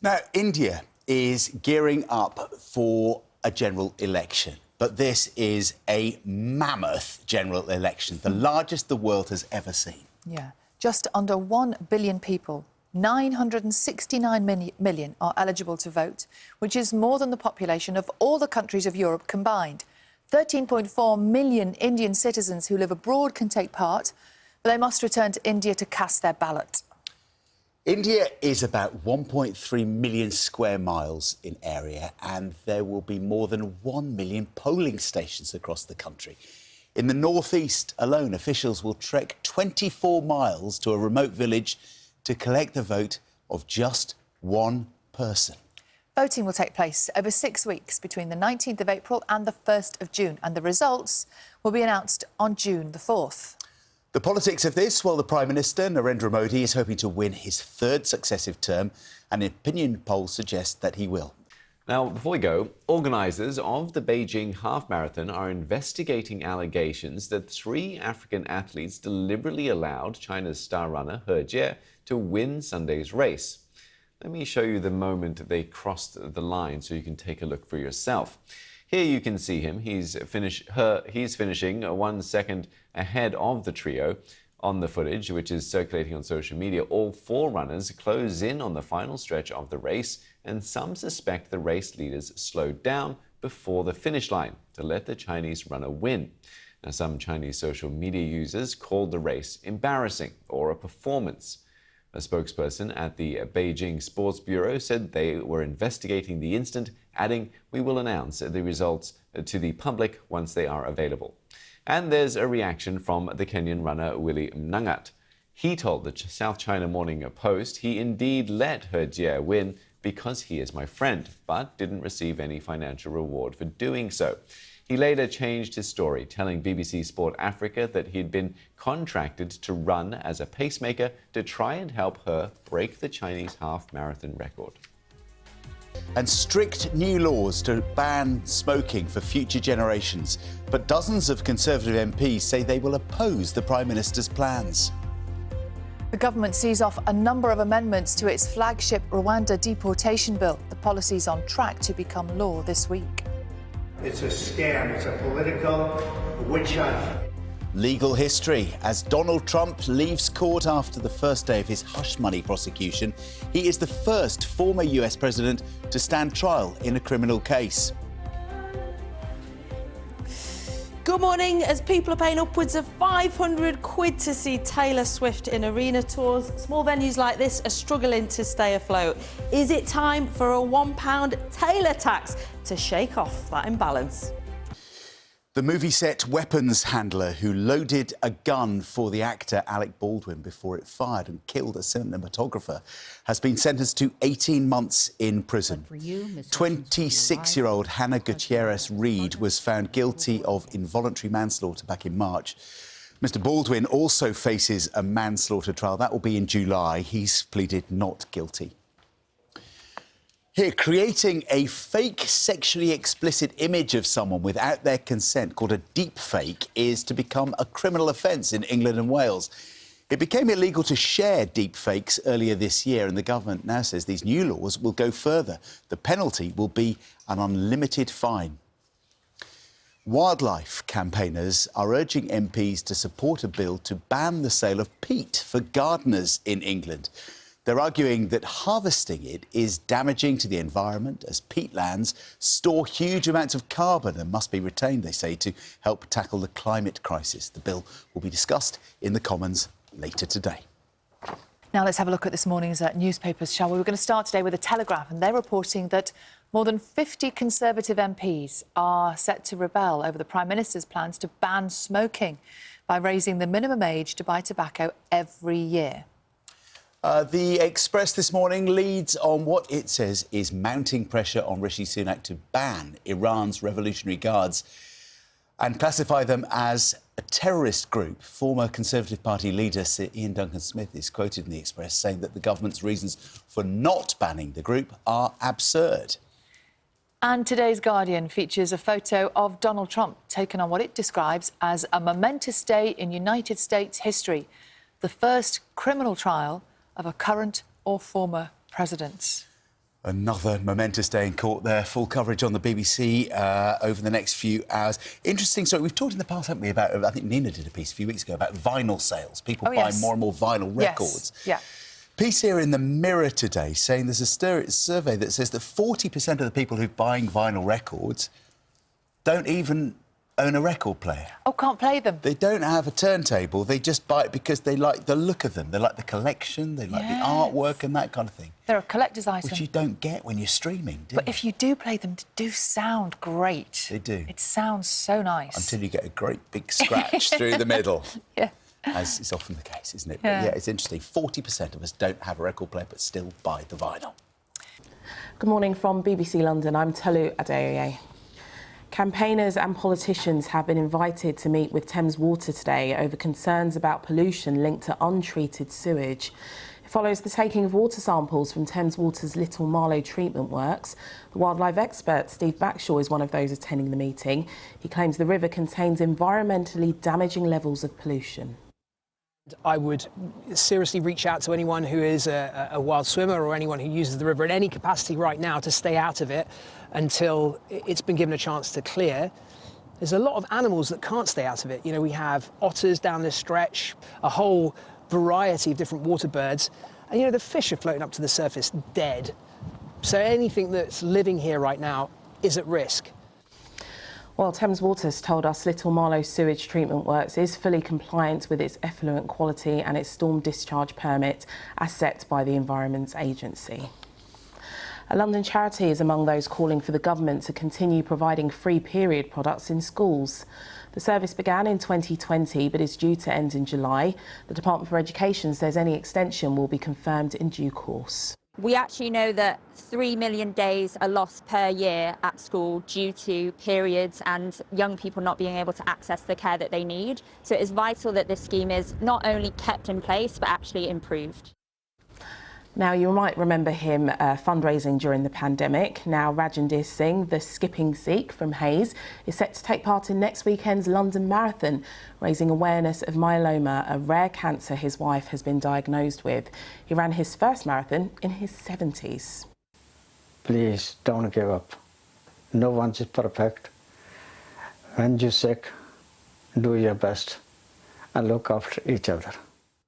Now, India is gearing up for a general election, but this is a mammoth general election, the largest the world has ever seen. Yeah, just under 1 billion people, 969 million are eligible to vote, which is more than the population of all the countries of Europe combined. 13.4 million Indian citizens who live abroad can take part, but they must return to India to cast their ballot. India is about 1.3 million square miles in area, and there will be more than 1 million polling stations across the country. In the northeast alone, officials will trek 24 miles to a remote village to collect the vote of just one person. Voting will take place over 6 weeks between the 19th of April and the 1st of June, and the results will be announced on June the 4th. The politics of this, well, the Prime Minister, Narendra Modi, is hoping to win his third successive term, and opinion polls suggest that he will. Now, before we go, organisers of the Beijing Half Marathon are investigating allegations that 3 African athletes deliberately allowed China's star runner He Jie to win Sunday's race. Let me show you the moment they crossed the line so you can take a look for yourself. Here you can see him. He's finishing 1 second ahead of the trio. On the footage, which is circulating on social media, all 4 runners close in on the final stretch of the race, and some suspect the race leaders slowed down before the finish line to let the Chinese runner win. Now, some Chinese social media users called the race embarrassing or a performance. A spokesperson at the Beijing Sports Bureau said they were investigating the incident, adding, "We will announce the results to the public once they are available." And there's a reaction from the Kenyan runner Willy Mnangat. He told the South China Morning Post he indeed let He Jie win because he is my friend, but didn't receive any financial reward for doing so. He later changed his story, telling BBC Sport Africa that he'd been contracted to run as a pacemaker to try and help her break the Chinese half-marathon record. And strict new laws to ban smoking for future generations. But dozens of Conservative MPs say they will oppose the Prime Minister's plans. The government sees off a number of amendments to its flagship Rwanda deportation bill. The policy's on track to become law this week. It's a scam. It's a political witch hunt. Legal history. As Donald Trump leaves court after the first day of his hush money prosecution, he is the first former US president to stand trial in a criminal case. Good morning. As people are paying upwards of 500 quid to see Taylor Swift in arena tours, small venues like this are struggling to stay afloat. Is it time for a £1 Taylor tax to shake off that imbalance? The movie set weapons handler who loaded a gun for the actor Alec Baldwin before it fired and killed a cinematographer has been sentenced to 18 months in prison. 26-year-old Hannah Gutierrez Reed was found guilty of involuntary manslaughter back in March. Mr. Baldwin also faces a manslaughter trial. That will be in July. He's pleaded not guilty. Here, creating a fake sexually explicit image of someone without their consent, called a deep fake, is to become a criminal offence in England and Wales. It became illegal to share deep fakes earlier this year, and the government now says these new laws will go further. The penalty will be an unlimited fine. Wildlife campaigners are urging MPs to support a bill to ban the sale of peat for gardeners in England. They're arguing that harvesting it is damaging to the environment, as peatlands store huge amounts of carbon and must be retained, they say, to help tackle the climate crisis. The bill will be discussed in the Commons later today. Now let's have a look at this morning's newspapers, shall we? We're going to start today with The Telegraph, and they're reporting that more than 50 Conservative MPs are set to rebel over the Prime Minister's plans to ban smoking by raising the minimum age to buy tobacco every year. The Express this morning leads on what it says is mounting pressure on Rishi Sunak to ban Iran's Revolutionary Guards and classify them as a terrorist group. Former Conservative Party leader Sir Ian Duncan-Smith is quoted in the Express saying that the government's reasons for not banning the group are absurd. And today's Guardian features a photo of Donald Trump taken on what it describes as a momentous day in United States history, the first criminal trial of a current or former president. Another momentous day in court there. Full coverage on the BBC over the next few hours. Interesting story. We've talked in the past, haven't we, about, I think Nina did a piece a few weeks ago about vinyl sales. People buying more and more vinyl records. Yes. Yeah. Piece here in the Mirror today saying there's a survey that says that 40% of the people who are buying vinyl records don't even own a record player. Oh, can't play them. They don't have a turntable. They just buy it because they like the look of them. They like the collection. They like the artwork and that kind of thing. They're a collector's item. Which you don't get when you're streaming, do you? But if you do play them, they do sound great. They do. It sounds so nice. Until you get a great big scratch through the middle. Yeah. As is often the case, isn't it? Yeah. But yeah, it's interesting. 40% of us don't have a record player but still buy the vinyl. Good morning from BBC London. I'm Tolu Adeoye. Campaigners and politicians have been invited to meet with Thames Water today over concerns about pollution linked to untreated sewage. It follows the taking of water samples from Thames Water's Little Marlow treatment works. The wildlife expert Steve Backshaw is one of those attending the meeting. He claims the river contains environmentally damaging levels of pollution. I would seriously reach out to anyone who is a wild swimmer or anyone who uses the river in any capacity right now to stay out of it until it's been given a chance to clear. There's a lot of animals that can't stay out of it. You know, we have otters down this stretch, a whole variety of different water birds, and you know, the fish are floating up to the surface dead. So anything that's living here right now is at risk. Well, Thames Water's told us Little Marlow sewage treatment works is fully compliant with its effluent quality and its storm discharge permit as set by the Environment Agency. A London charity is among those calling for the government to continue providing free period products in schools. The service began in 2020 but is due to end in July. The Department for Education says any extension will be confirmed in due course. We actually know that 3 million days are lost per year at school due to periods and young people not being able to access the care that they need. So it is vital that this scheme is not only kept in place but actually improved. Now, you might remember him fundraising during the pandemic. Now, Rajandir Singh, the skipping Sikh from Hayes, is set to take part in next weekend's London Marathon, raising awareness of myeloma, a rare cancer his wife has been diagnosed with. He ran his first marathon in his 70s. Please don't give up. No one is perfect. When you're sick, do your best and look after each other.